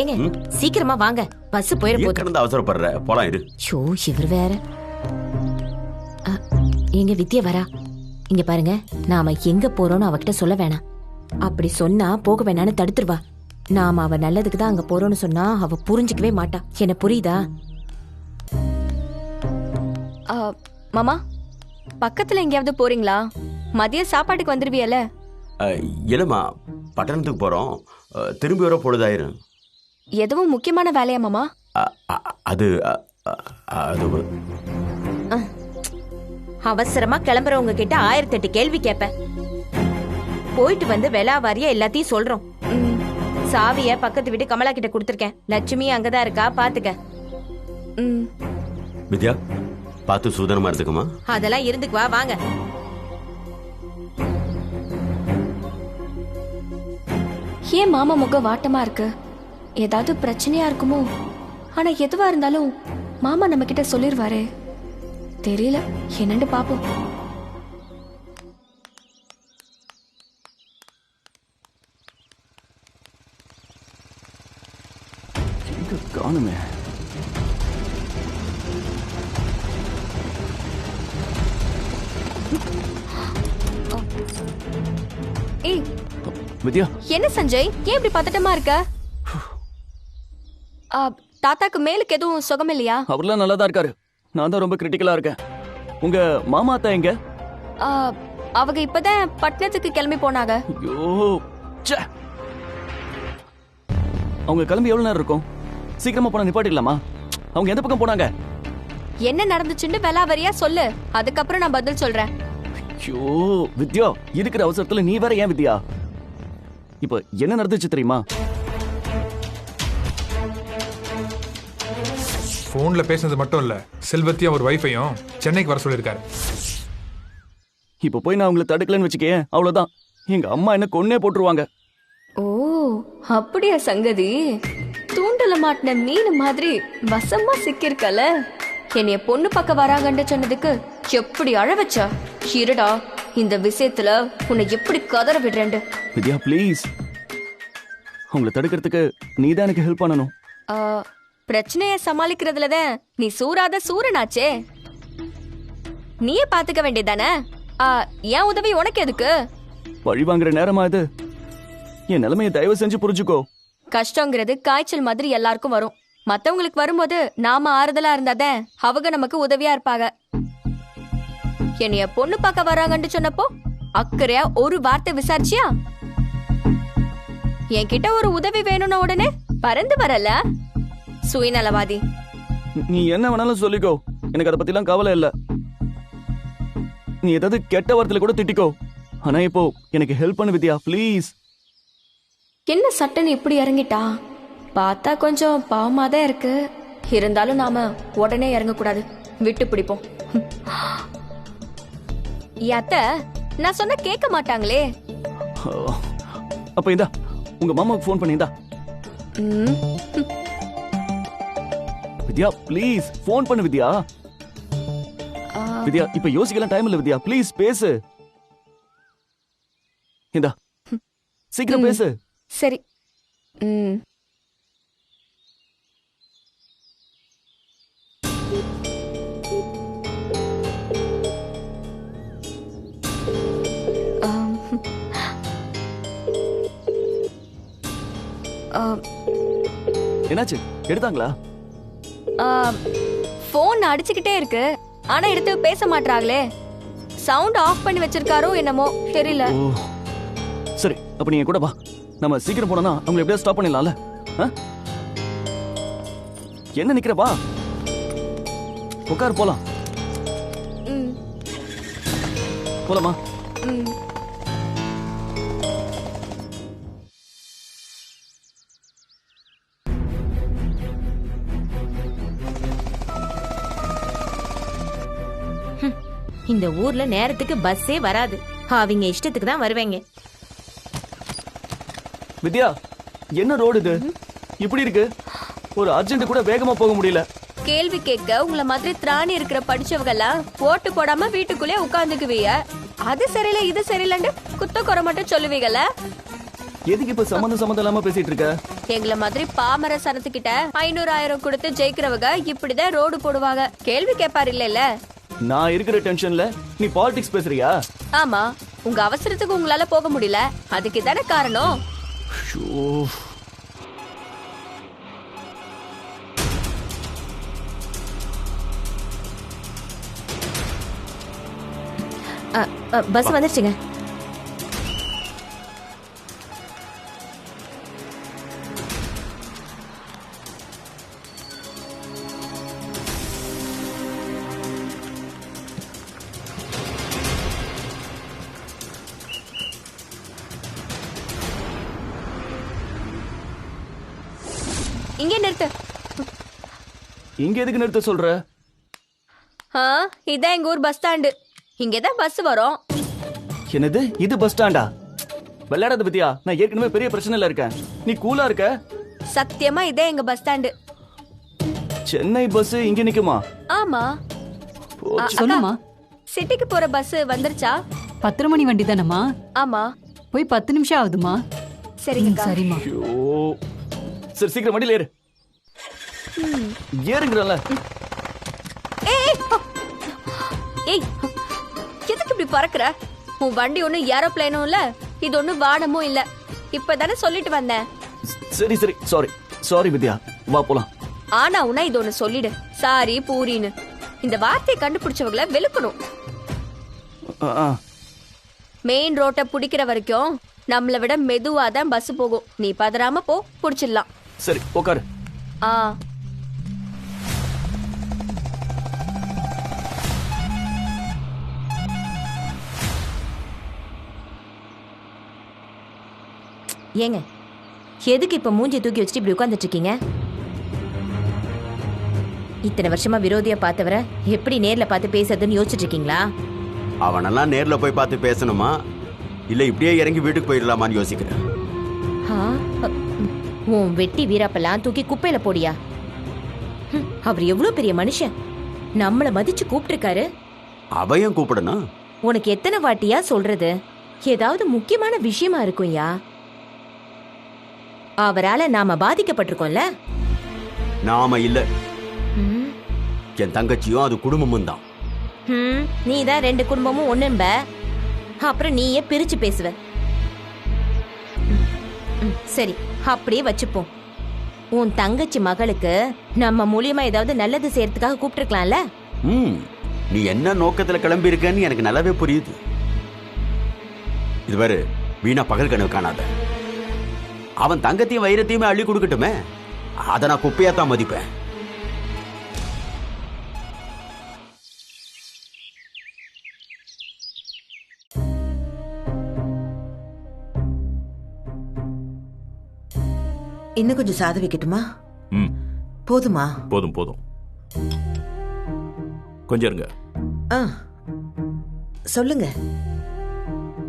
ஏங்க சீக்கிரமா வாங்க, பஸ் போயிட போகுது. கிடந்து அவசரப்படுற, போலாம் இரு. ஷோ இவர் வேற. எங்க வித்யா வரா. இங்க பாருங்க, நாம எங்க போறோம்னு அவகிட்ட சொல்ல வேணாம். அப்படி சொன்னா போக வேணான்னு தடுத்துருவா. நாம அவ நல்லதுக்கு தான் அங்க போறோம்னு சொன்னா அவ புரிஞ்சுக்கவே மாட்டா. என்ன புரியுதா? மாமா, பக்கத்துல எங்கேயாவது போறீங்களா? மதிய சாப்பாட்டுக்கு வந்துருவியல? இல்லம்மா, பட்டணத்துக்கு போறோம். திரும்பி வர பொழுதாயிரும். எதுவும் முக்கியமான வேலையா மாமா? அது அவசரமா கிளம்புறவங்க கிட்ட 1008 கேள்வி கேப்பேன். போயிட்டு வந்து வெளாவாரியா எல்லாத்தையும் சொல்றோம். சாவிய பக்கத்து வீட்டு கமலா கிட்ட கொடுத்துருக்கேன். லட்சுமி அங்கதான் இருக்கா, பாத்துக்க. வித்யா, பார்த்து சூதனமா இருந்துக்குமா. அதெல்லாம் இருந்துக்குவா, வாங்க. ஏன் மாமா முகம் வாட்டமா இருக்கு? ஏதாவது பிரச்சனையா இருக்குமோ? ஆனா எதுவா இருந்தாலும் மாமா நம்ம கிட்ட சொல்லிருவாரு. தெரியல, என்னன்னு பாப்போம். காணுமே. ஏய் வித்யா, என்ன சஞ்சய், ஏன் இப்படி பதட்டமா இருக்க? தாத்தாக்கு மேலுக்கு எதுவும் சுகம் இல்லையா? அவர்லாம் நல்லா தான் இருக்காரு. நான் தான் ரொம்ப கிரிட்டிக்கலா இருக்கேன். உங்க மாமா அத்தா எங்க? அவங்க இப்பதான் பட்டணத்துக்கு கிளம்பி போனாங்க. ஐயோ, ச்சே. அவங்க கிளம்பி எவ்வளவு நேரம் இருக்கும்? சீக்கிரமா போனா நிப்பாட்டிடலாமா? அவங்க எந்த பக்கம் போனாங்க? என்ன நடந்துச்சுன்னு வெளாவரியா சொல்லு, அதுக்கப்புறம் நான் பதில் சொல்றேன். ஐயோ வித்யா, இருக்கிற அவசரத்துல நீ வேற ஏன் வித்யா? இப்ப என்ன நடந்துச்சு தெரியுமா? போன்ல பேசுனது மட்டும் இல்ல, செல்வத்தையும் ஒரு வைஃபையும் சென்னைக்கு வர சொல்லிருக்காரு. இப்ப போய் நான் உங்களை தடுக்கலன்னு வச்சுக்கேன், அவ்வளவுதான். எங்க அம்மா என்ன கொன்னே போட்டுருவாங்க. ஓ அப்படியா சங்கதி? தூண்டல மாட்டின மீன் மாதிரி வசமா சிக்கிருக்கல. என்னைய பொண்ணு பக்கம் வராங்கன்னு சொன்னதுக்கு எப்படி அழ வச்சா? இருடா, இந்த விஷயத்துல உன்னை எப்படி கதற விடுறேன். வித்யா ப்ளீஸ், உங்களை தடுக்கிறதுக்கு நீ தான் எனக்கு ஹெல்ப் பண்ணணும். பிரச்சனைய சமாளிக்கிறதுலதான் நீ சூறாத சூரனாச்சே. நீயே பாத்துக்க வேண்டியதானே? என் உதவி உனக்கு எதுக்கு? பழி வாங்குற நேரமா இது? என் நிலைமையை தயவு செஞ்சு புரிஞ்சுக்கோ. கஷ்டங்கிறது காய்ச்சல் மாதிரி எல்லாருக்கும் வரும். மத்தவங்களுக்கு வரும்போது நாம ஆறுதலா இருந்தாதான் அவங்க நமக்கு உதவியா இருப்பாங்க. என்னைய பொண்ணு பார்க்க வராங்கன்னு சொன்னப்போ அக்கறையா ஒரு வார்த்தை விசாரிச்சியா? என்கிட்ட ஒரு உதவி வேணும்னு உடனே பறந்து வரல. சுயநலவாதி. நீ என்ன வேணாலும் சொல்லிக்கோ, எனக்கு அதை பத்திலாம் கவலை இல்ல. நீ ஏதாவது கெட்ட வார்த்தையில கூட திட்டிக்கோ. ஆனா இப்போ எனக்கு ஹெல்ப் பண்ணு வித்யா ப்ளீஸ். என்ன சட்டன் இப்படி இறங்கிட்டா? பார்த்தா கொஞ்சம் பாவமா தான் இருக்கு. இருந்தாலும் நாம உடனே இறங்கக்கூடாது, விட்டு பிடிப்போம். அத்தை, நான் சொன்ன கேட்க மாட்டாங்களே. அப்ப இந்தா உங்க மாமாவுக்கு ஃபோன் பண்ணிந்தா. வித்யா ப்ளீஸ் ஃபோன் பண்ணு வித்யா. வித்யா இப்ப யோசிக்கலாம் டைம் இல்ல வித்யா, ப்ளீஸ் பேசு. இந்தா சீக்கிரம் பேசு. சரி. என்னாச்சு, எடுத்தாங்களா? போன் அடிச்சுக்கிட்டே இருக்கு, ஆனா எடுத்து பேச மாட்டாங்களே. சவுண்ட் ஆஃப் பண்ணி வச்சிருக்காரோ என்னமோ தெரியல. சரி, அப்ப நீங்க கூட வா. நம்ம சீக்கிரம் போனோம்னா அவங்களை எப்படியா ஸ்டாப் பண்ணிடலாம்ல. என்ன நிக்கிற, வா உட்கார், போலாம். போலாமா? இந்த ஊர்ல நேரத்துக்கு பஸ்ஸே வராது. அவங்க இஷ்டத்துக்கு தான் வருவாங்க. வித்யா, என்ன ரோடு இது இப்படி இருக்கு? ஒரு அர்ஜென்ட் கூட வேகமா போக முடியல. கேள்வி கேட்க உங்களை மாதிரி திராணி இருக்கிற படிச்சவங்கெல்லாம் ஓட்டு போடாம வீட்டுக்குள்ளே உட்கார்ந்துக்குவீங்க. அது சரியில்லை இது சரியில்லைன்னு குத்த குறை மட்டும் சொல்லுவீங்கல்ல. எதுக்கு இப்ப சம்மந்தம் இல்லாம பேசிட்டு இருக்க? எங்களை மாதிரி பாமர சனத்துக்கிட்ட 500,000 கொடுத்து ஜெயிக்கிறவங்க இப்படிதான் ரோடு போடுவாங்க. கேள்வி கேட்பாரு இல்ல? நான் இருக்கிற டென்ஷன்ல நீ பாலிடிக்ஸ் பேசுறியா? ஆமா, உங்க அவசரத்துக்கு உங்களால போக முடியல, அதுக்கு தானே காரணம். ஐயோ. பஸ் வந்துருச்சுங்க. இங்கே நிறுத்து. இங்க எதுக்கு நிறுத்த சொல்ற? இதான் எங்க ஊர் பஸ் ஸ்டாண்டு. இங்கதான் பஸ் வரும். என்னது, இது பஸ் ஸ்டாண்டா? விளையாடாத பத்தியா, நான் ஏற்கனவே பெரிய பிரச்சனைல இருக்கேன். நீ கூலா இருக்க? சத்தியமா இதே எங்க பஸ் ஸ்டாண்டு. சென்னை பஸ் இங்க நிக்குமா? ஆமா. சொல்லுமா. சிட்டிக்கு போற பஸ் வந்துருச்சா? 10 மணி வண்டி தானம்மா? ஆமா. போய் 10 நிமிஷம் ஆகுதுமா. சரிங்க. சரிம்மா. ஐயோ. சரி, சீக்கிரம் வண்டியில ஏறு. ஏறுங்கறல. ஏய், எதுக்கு இப்படி பறக்குற? உன் வண்டி ஒண்ணு ஏரோப்ளேனும் இல்ல, இது ஒண்ணு வானமும் இல்ல. இப்பதானே சொல்லிட்டு வந்தேன். சரி சரி, சாரி வித்யா, வா போலாம். ஆனா உன்னா இது ஒண்ணு சொல்லிடு, சாரி பூரின்னு. இந்த வார்த்தையை கண்டுபிடிச்சவங்கள வெளுக்கணும். மெயின் ரோட்டை பிடிக்கிற வரைக்கும் நம்மளை விட மெதுவா தான் பஸ் போகும். நீ பதறாம போ, பிடிச்சிடலாம். சரி, உட்காரு. ஏங்க, எதுக்கு இப்ப மூஞ்சி தூக்கி வச்சுட்டு இப்படி உட்கார்ந்துட்டு இருக்கீங்க? இத்தனை வருஷமா விரோதியா பார்த்தவரை எப்படி நேர்ல பார்த்து பேசுறதுன்னு யோசிச்சுட்டு இருக்கீங்களா? அவனெல்லாம் நேர்ல போய் பார்த்து பேசணுமா, இல்ல இப்படியே இறங்கி வீட்டுக்கு போயிடலாமான்னு யோசிக்கிறேன். உன் வெட்டி வீராப்பெல்லாம் தூக்கி குப்பையில போடியா. அவர் எவ்வளவு பெரிய மனுஷன், நம்மள மதிச்சு கூப்பிட்டிருக்காரு. அவையும் கூப்பிடணும். உனக்கு எத்தனை வாட்டியா சொல்றது? ஏதாவது முக்கியமான விஷயமா இருக்கும்யா. அவரால நாம பாதிக்கப்பட்டிருக்கோம்ல. நாம இல்ல, என் தங்கச்சியும் அது குடும்பமும் தான். நீ தான் 2 குடும்பமும் ஒண்ணும்ப, அப்புறம் நீயே பிரிச்சு பேசுவ. சரி, அப்படியே வச்சுப்போம். உன் தங்கச்சி மகளுக்கு நம்ம மூலியமா ஏதாவது நல்லது செய்யறதுக்காக கூப்பிட்டுருக்கலாம்ல. நீ என்ன நோக்கத்துல கிளம்பி இருக்கன்னு எனக்கு நல்லாவே புரியுது. இதுவரை வீணா பகல் கனவு காணாத. அவன் தங்கத்தையும் வைரத்தையுமே அள்ளி கொடுக்கட்டுமே, அதை நான் குப்பையா தான் மதிப்பேன். இன்னும் கொஞ்சம் சாதம் வைக்கட்டுமா? போதுமா? போதும் போதும், கொஞ்சம் இருங்க. சொல்லுங்க.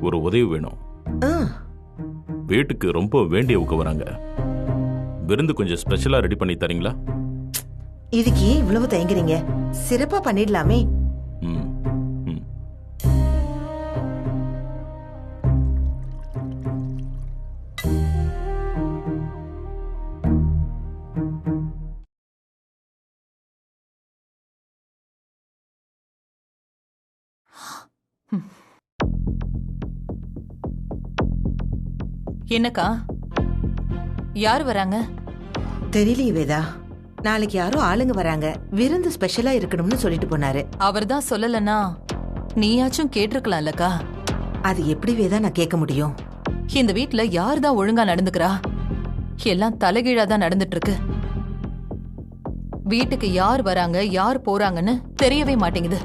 ஒரு உதவி வேணும். வீட்டுக்கு ரொம்ப வேண்டியவங்க வராங்க. விருந்து கொஞ்சம் ஸ்பெஷலா ரெடி பண்ணி தரீங்களா? இதுக்கு இவ்வளவு தயங்குறீங்க, சிறப்பா பண்ணிடலாமே. என்னக்கா, யார் வராங்க? தெரியலையே வேதா. நாளைக்கு யாரோ ஆளுங்க வராங்க, விருந்து ஸ்பெஷலா இருக்கணும்னு சொல்லிட்டு போனாரு. அவர் தான் சொல்லலன்னா நீயாச்சும் கேட்டிருக்கலாம்லக்கா. அது எப்படி வேதா நான் கேட்க முடியும்? இந்த வீட்ல யார் தான் ஒழுங்கா நடந்துக்கிறா? எல்லாம் தலைகீழா தான் நடந்துட்டு இருக்கு. வீட்டுக்கு யார் வராங்க யார் போறாங்கன்னு தெரியவே மாட்டேங்குது.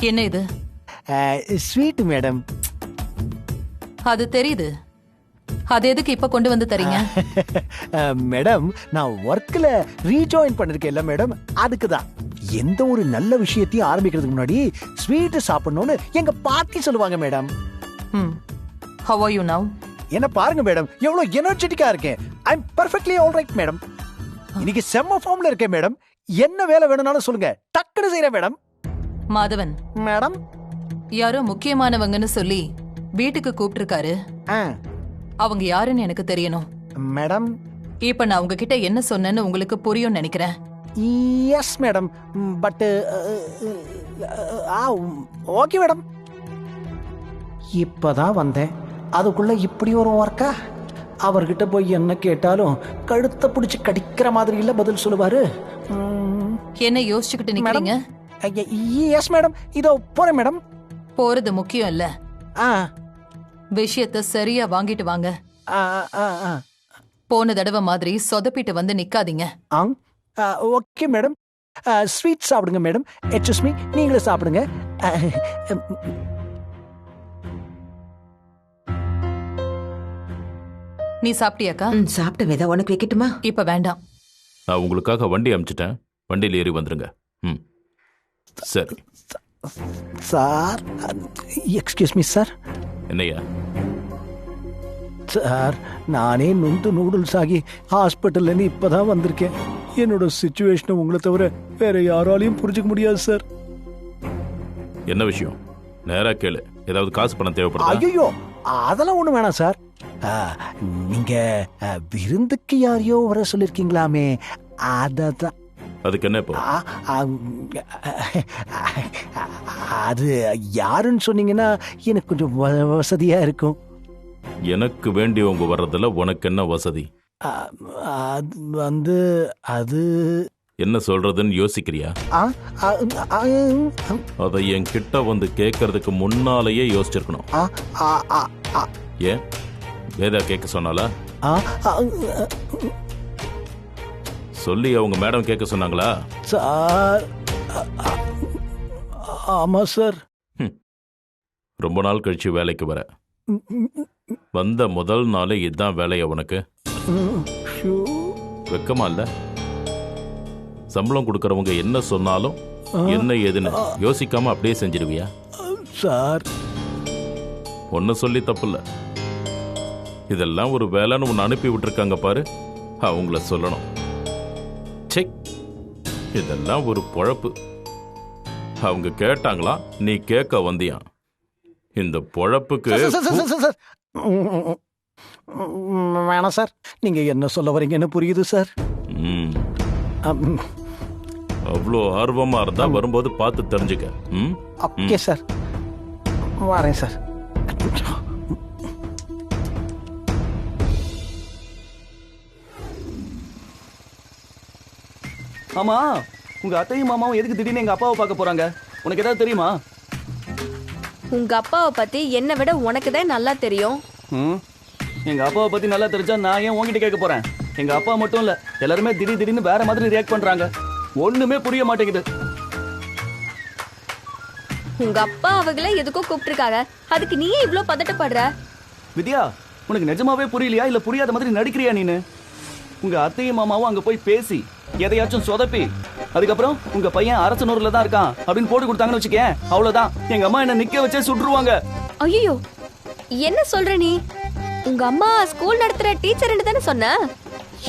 என்ன இது? Sweet madam. அது தெரியுது, அது எதுக்கு இப்ப கொண்டு வந்து தரீங்க? மேடம், நான் ஒர்க்ல ரீஜாயின் பண்ணிருக்கேன்ல மேடம், அதுக்குதான். எந்த ஒரு நல்ல விஷயத்தையும் ஆரம்பிக்கிறதுக்கு முன்னாடி ஸ்வீட் சாப்பிடணும்னு எங்க பாட்டி சொல்லுவாங்க madam. How are you now? என்ன பாருங்க மேடம், எவ்வளவு எனர்ஜெட்டிக்கா இருக்கேன். ஐ அம் பெர்ஃபெக்ட்லி ஆல் ரைட் மேடம். இன்னைக்கு செம்ம ஃபார்ம்ல இருக்கேன் மேடம். என்ன வேலை வேணும்னாலும் சொல்லுங்க, டக்குனு செய்யறேன் மேடம். மாதவன், மேடம் யாரோ முக்கியமானவங்கன்னு சொல்லி வீட்டுக்கு கூப்பிட்டிருக்காரு. ஆ, அவங்க யாருன்னு எனக்கு தெரியணும். மேடம் இப்ப நான் உங்ககிட்ட என்ன சொன்னேன்னு உங்களுக்கு புரியும் நினைக்கிறேன். Yes madam, but okay madam. இப்பதான் வந்தேன், அதுக்குள்ள இப்படி ஒரு ஒர்க்கா? அவர்கிட்ட போய் என்ன கேட்டாலும் கழுத்தை பிடிச்சு கடிக்கிற மாதிரி இல்ல பதில் சொல்லுவாரு. என்ன யோசிச்சுக்கிட்டு நிக்கிறீங்க? எஸ் மேடம், இதோ போறேன் மேடம். போறது முக்கியம் இல்ல, ஆ விஷயத்த சரியா வாங்கிட்டு வாங்க. ஆ ஆ ஆ போன தடவை மாதிரி சொதப்பிட்டு வந்து நிக்காதீங்க. Okay madam. ஸ்வீட் சாப்பிடுங்க மேடம். எக்ஸ்கியூஸ் மீ, நீங்களே சாப்பிடுங்க. நீ சாப்பிட்டியாக்கா? சாப்பிட்ட வேதா, உனக்கு வைக்கட்டுமா? இப்ப வேண்டாம். நான் உங்களுக்காக வண்டி அனுப்பிச்சிட்டேன், வண்டியில் ஏறி வந்துருங்க. ம், சரி. Sir, excuse me sir. என்னையா? சார், நானே நொந்து நூடுல்ஸ் ஆகி ஹாஸ்பிட்டல்லேருந்து இப்பதான் வந்திருக்கேன். என்னோட சிச்சுவேஷனை உங்களை தவிர வேற யாராலையும் புரிஞ்சுக்க முடியாது சார். என்ன விஷயம்? நேரா கேளு. ஏதாவது காசு பணம் தேவைப்படுதா? ஐயோ, அதெல்லாம் ஒண்ணு வேணாம் சார். நீங்க விருந்துக்கு யாரையோ வர சொல்லிருக்கீங்களாமே, அததான். அதுக்கு என்ன இப்போ? அது யாருன்னு சொன்னீங்கன்னா எனக்கு கொஞ்சம் வசதியா இருக்கும். எனக்கு வேண்டியவங்க வர்றதுல உனக்கு என்ன வசதி? அது என்ன சொல்றதுன்னு யோசிக்கிறியா? அதை என் கிட்ட வந்து கேட்கறதுக்கு முன்னாலேயே யோசிச்சிருக்கணும். ஏன் வேதா கேட்க சொன்னாலா? சொல்லி அவங்க மேடம் கேட்க சொன்னாங்களா? சார், ஆமா சார். ரொம்ப நாள் கழிச்சு வேலைக்கு வர, வந்த முதல் நாளே இதுதான் வேலையா உனக்கு? வெக்கமா இல்ல? சம்பளம் கொடுக்கறவங்க என்ன சொன்னாலும் என்ன ஏதுன்னு யோசிக்காம அப்படியே செஞ்சிருவியா? சார், ஒன்னு சொல்லி தப்பு இல்ல, இதெல்லாம் ஒரு வேலைன்னு ஒன்னு அனுப்பி விட்டுருக்காங்க பாரு, அவங்கள சொல்லணும். செக், இதெல்லாம் ஒரு பொழப்பு. அவங்க கேட்டாங்களா, நீ கேட்க வந்தியா? இந்த பொழப்புக்கு வேணாம் சார். நீங்க என்ன சொல்ல வரீங்கன்னு புரியுது சார். அவ்வளோ ஆர்வமா இருந்தா வரும்போது பார்த்து தெரிஞ்சுக்க. ஓகே சார், வரேன் சார். ஆமா, உங்க அத்தையும் மாமாவும் எதுக்கு திடீர்னு எங்க அப்பாவை பார்க்க போறாங்க? உனக்கு ஏதாவது தெரியுமா? உங்க அப்பாவை பத்தி என்னை விட உனக்கு தான் நல்லா தெரியும். எங்க அப்பாவை பத்தி நல்லா தெரிஞ்சா நான் ஏன் உங்ககிட்ட கேட்க போறேன்? எங்க அப்பா மட்டும் இல்ல, எல்லாருமே திடீர்னு வேற மாதிரி ரியாக்ட் பண்றாங்க. ஒண்ணுமே புரிய மாட்டேங்குது. உங்க அப்பா அவங்கள எதுக்கோ கூப்பிட்டுருக்காங்க, அதுக்கு நீயே இவ்ளோ பதட்டப்படுற? வித்யா, உனக்கு நிஜமாவே புரியலையா இல்ல புரியாத மாதிரி நடிக்கிறியா நீனு? உங்க அத்தையும் மாமாவும் அங்க போய் பேசி எதையாச்சும் சொதப்பி அதுக்கப்புறம் உங்க பையன் அரசனூர்ல தான் இருக்கான் அப்படின்னு போட்டு கொடுத்தாங்கன்னு வச்சுக்கேன், அவ்வளவுதான். எங்க அம்மா என்ன நிக்க வச்சே சுட்டுருவாங்க. ஐயோ, என்ன சொல்ற நீ? உங்க அம்மா ஸ்கூல் நடத்துற டீச்சர்னு தானே சொன்ன,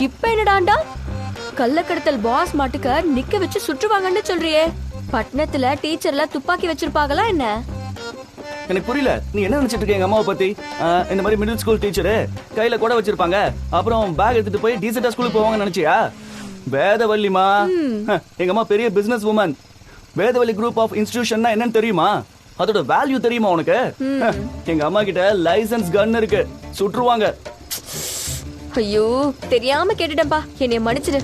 இப்ப என்னடாண்டா கள்ளக்கடத்தல் பாஸ் மாட்டுக்க நிக்க வச்சு சுற்றுவாங்கன்னு சொல்றியே? பட்டணத்துல டீச்சர்ல துப்பாக்கி வச்சிருப்பாங்களா என்ன? எனக்கு புரியல, நீ என்ன நினைச்சிட்டு இருக்க? எங்க அம்மாவை பத்தி இந்த மாதிரி மிடில் ஸ்கூல் டீச்சரு கையில கூட வச்சிருப்பாங்க, அப்புறம் பேக் எடுத்துட்டு போய் டீசெண்டா ஸ்கூலுக்கு போவாங்கன்னு நினைச்சியா? வேதவல்லிமா, எங்க அம்மா பெரிய business woman. Vedavalli group of இன்ஸ்டிடியூஷன்னா என்னன்னு தெரியுமா? அதோட வேல்யூ தெரியுமா உனக்கு? எங்க அம்மா கிட்ட லைசன்ஸ் கன் இருக்கு, சுற்றுவாங்க. ஐயோ, தெரியாம கேட்டுட்டேன்பா, என்னைய மன்னிச்சிடு.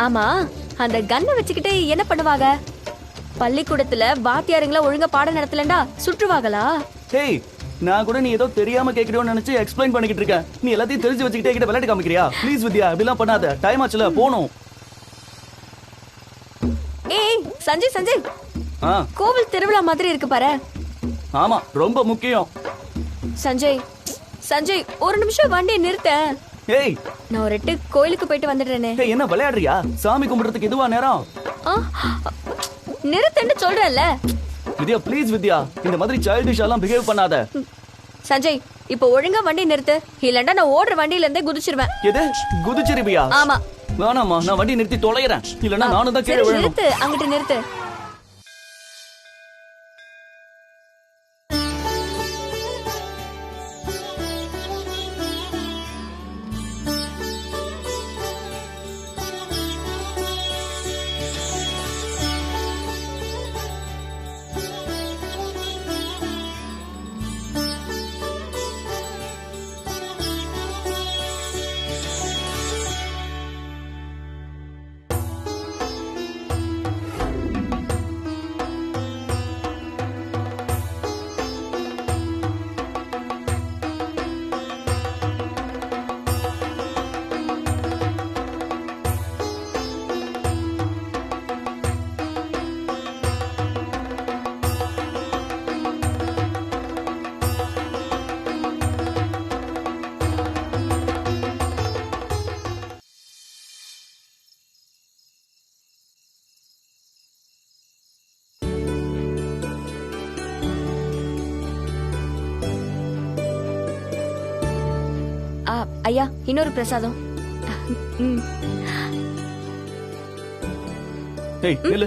ஆமா, அந்த கன்னை வச்சுக்கிட்டு என்ன பண்ணுவாங்க? பள்ளிக்கூடத்துல வாத்தியாருங்கள ஒழுங்கா பாடம் நடத்தலண்டா சுற்றுவாங்களா? ஹேய், நான் கூட நீ ஏதோ தெரியாம கேக்குறோன்னு நினைச்சு எக்ஸ்பிளைன் பண்ணிக்கிட்டு இருக்கேன். நீ எல்லாத்தையும் தெரிஞ்சு வச்சுக்கிட்டே கிட்ட விளையாட்டு காமிக்கிறியா? ப்ளீஸ் வித்யா, அப்படிலாம் பண்ணாத. டைம் ஆச்சுல, போணும். ஏய் சஞ்சய், சஞ்சய், கோவில் திருவிழா மாதிரி இருக்கு பாரு. ஆமா, ரொம்ப முக்கியம். சஞ்சய், சஞ்சய், ஒரு நிமிஷம் வண்டியை நிறுத்த. ஏய், நான் ஒரு 8 கோயிலுக்கு போயிட்டு வந்துடுறேனே. ஏய், என்ன விளையாடுறியா? சாமி கும்பிடுறதுக்கு இதுவா நேரம்? நிறுத்தன்னு சொல்றேன்ல. வித்யா, ப்ளீஸ் வித்யா, இந்த மாதிரி சைல்டிஷ் எல்லாம் பிஹேவ் பண்ணாத. சஞ்சய், இப்போ ஒழுங்கா வண்டி நிறுத்து, இல்லண்டா நான் ஓடுற வண்டியில இருந்தே குதிச்சிருவேன். எது குதிச்சிருவியா? ஆமா. வேணாமா, நான் வண்டி நிறுத்தி தொலைகிறேன், இல்லன்னா நானும் தான் கீழே சரி, விழணும். நிறுத்து, அங்கிட்டு நிறுத்து. ஐயா, இன்னொரு பிரசாதம். ஏய் இல்ல,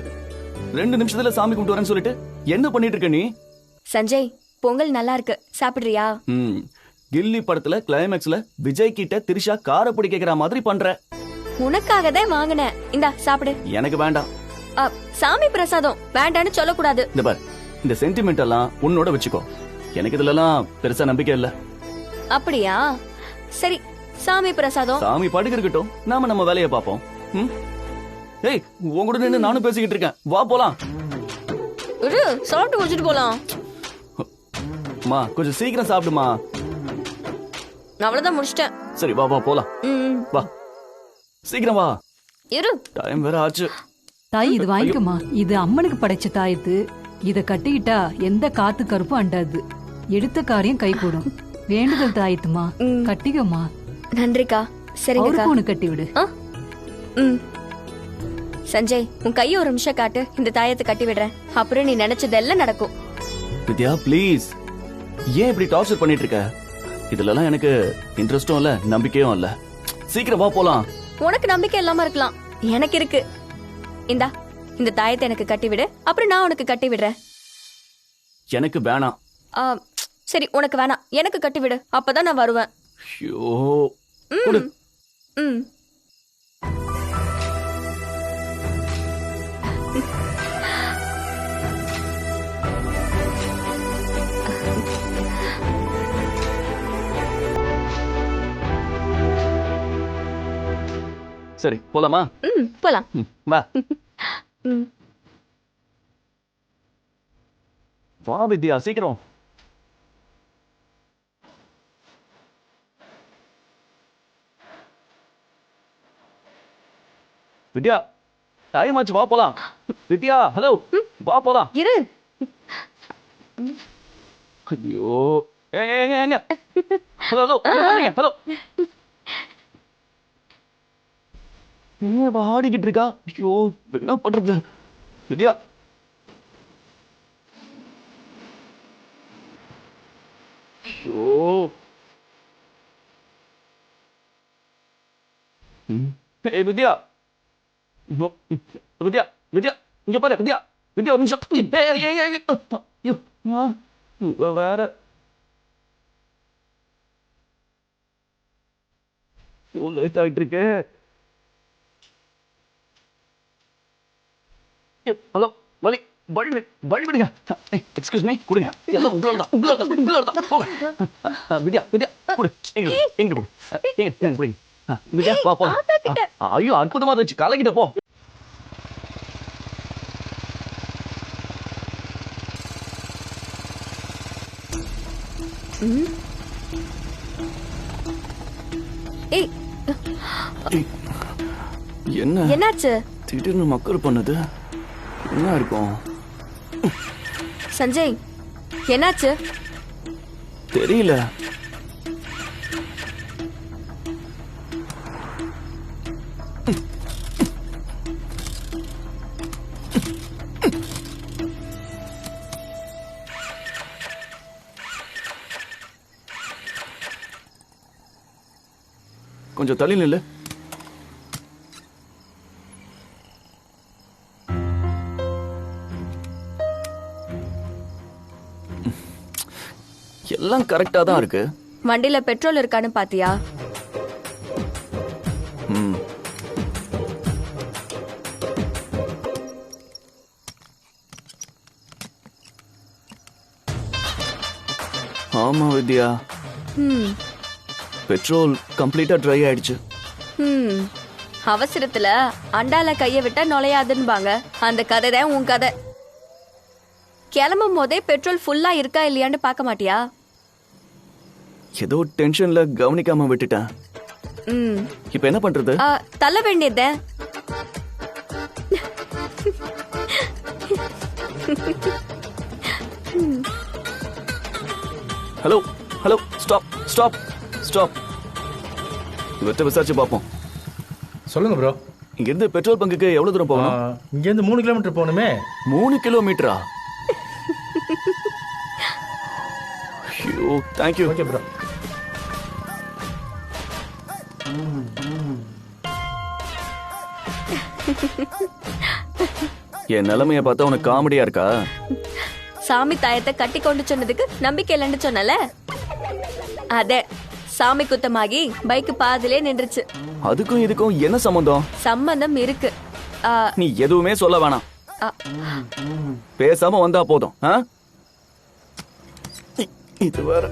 2 நிமிஷத்துல சாமி கும்பிட்டு வரேன்னு சொல்லிட்டு என்ன பண்ணிட்டு இருக்க நீ? சஞ்சய், பொங்கல் நல்லா இருக்கு, சாப்பிடுறியா? கில்லி படத்துல கிளைமேக்ஸ்ல விஜய் கிட்ட திரிஷா காரப்பொடி கேக்குற மாதிரி பண்ற. உனக்காக தான் வாங்கினேன், இந்தா சாப்பிடு. எனக்கு வேண்டாம். சாமி பிரசாதம் வேண்டான்னு சொல்லக்கூடாது. இந்த பார், இந்த சென்டிமெண்ட் எல்லாம் உன்னோட வச்சுக்கோ, எனக்கு இதுல எல்லாம் பெருசா நம்பிக்கை இல்ல. அப்படியா? சரி, சாமி பிரசாதம். சாமி படுக்க இருக்கட்டும், நாம நம்ம வேலையை பாப்போம். ஏய், உன் கூட நின்னு நானும் பேசிக்கிட்டு இருக்கேன், வா போலாம். சாப்பிட்டு முடிச்சிட்டு போலாம். மா, கொஞ்சம் சீக்கிரம் சாப்பிடுமா. அவ்வளவுதான், முடிச்சிட்டேன். சரி, வா வா போலாம். வா, சீக்கிரம் வா. இரு, டைம் வேற ஆச்சு. தாய், இது வாங்கிக்கமா. இது அம்மனுக்கு படைச்ச தாயத்து. இத கட்டிக்கிட்டா எந்த காத்து கருப்பும் அண்டாது. எடுத்த காரியம் கை கூடும். வேண்டுதல் தாயத்துமா, கட்டிக்கமா. நன்றிக்கா. சரிங்க, உனக்கு கட்டி விடு. சஞ்சய், உன் கைய ஒரு நிமிஷம் காட்டு, இந்த தாயத்தை கட்டி விடுறேன். அப்புறம் நீ நினைச்சதெல்லாம் நடக்கும். வித்யா, ப்ளீஸ், ஏன் இப்படி டார்ச்சர் பண்ணிட்டு இருக்க? இதுல எல்லாம் எனக்கு இன்ட்ரெஸ்டும் இல்ல, நம்பிக்கையும் இல்ல. சீக்கிரம் வா போலாம். உனக்கு நம்பிக்கை இல்லாம இருக்கலாம், எனக்கு இருக்கு. இந்தா, இந்த தாயத்தை எனக்கு கட்டி விடு, அப்புறம் நான் உனக்கு கட்டி விடுறேன். எனக்கு வேணாம். சரி, உனக்கு வேணாம், எனக்கு கட்டி விடு, அப்பதான் நான் வருவேன். ஐயோ, கொடு. சரி, போலாமா? போலாம். வா. வா வித்யா, சீக்கிரம். வித்யா, டைம் ஆச்சு, வா போலாம். வித்யா, ஹலோ, வா போலாம். இரு. ஐயோ, ஏங்க, ஹலோ ஹலோ. ஏன் ஆடிக்கிட்டு இருக்கா? ஐயோ, என்ன பண்றது? வித்யா, ஐயோ, வித்யா, வித்யா, வித்யா, இங்க பாரு. வித்யா, வித்யா, ஒரு நிமிஷம். வேற லேட் ஆகிட்டு இருக்கு. ஹலோ, வழி விடுங்க. எக்ஸ்கியூஸ் மீ, கொடுங்க. எல்லாம் உங்களோட போங்க. வித்யா, வித்யா, கொடு. எங்க கொடு. எங்க கொடுங்க. வித்யா, வா போ. ஐயோ, அற்புதமா இருந்துச்சு, கலக்கிட்ட போ. என்னாச்சு? திடீர்னு மக்கள் பண்ணது என்ன இருக்கும்? சஞ்சய், என்னாச்சு? தெரியல. கொஞ்சம் தள்ளி நில்லு. எல்லாம் கரெக்டா தான் இருக்கு. வண்டியில பெட்ரோல் இருக்கான்னு பாத்தியா? ம். ஆமா வித்யா, ம் பெட்ரோல் கம்ப்ளீட்டா ட்ரை ஆயிடுச்சு. ம் அவசரத்துல அண்டால கைய விட்டா நுழையாதுன்னுபாங்க. அந்த கதை தான் உன் கதை. கிளம்பும் போதே பெட்ரோல் ஃபுல்லா இருக்கா இல்லையான்னு பார்க்க மாட்டியா? ஏதோ டென்ஷன்ல கவனிக்காம விட்டுட்டேன். ம் இப்ப என்ன பண்றது? தள்ள வேண்டியது. Hello hello, stop stop stop. இவர்கிட்ட விசாரிச்சு பார்ப்போம். சொல்லுங்க ப்ரோ. இங்க இருந்து பெட்ரோல் பங்குக்கு எவ்வளவு தூரம் போகணும்? இங்க இருந்து 3 கிலோமீட்டர் போகணுமே. 3 கிலோமீட்டரா? ஐயோ, தேங்க்யூ. Okay bro. என் நிலைமைய பார்த்தா உனக்கு காமெடியா இருக்கா? சாமி தாயத்தை கட்டி கொண்டு சொன்னதுக்கு நம்பிக்கை இல்லைன்னு சொன்னல, அதே சாமி குத்தமாகி பைக் பாதிலே நின்றுச்சு. அதுக்கும் இதுக்கும் என்ன சம்பந்தம்? சம்பந்தம் இருக்கு. நீ எதுவுமே சொல்ல வேணாம், பேசாம வந்தா போதும். இது வேற.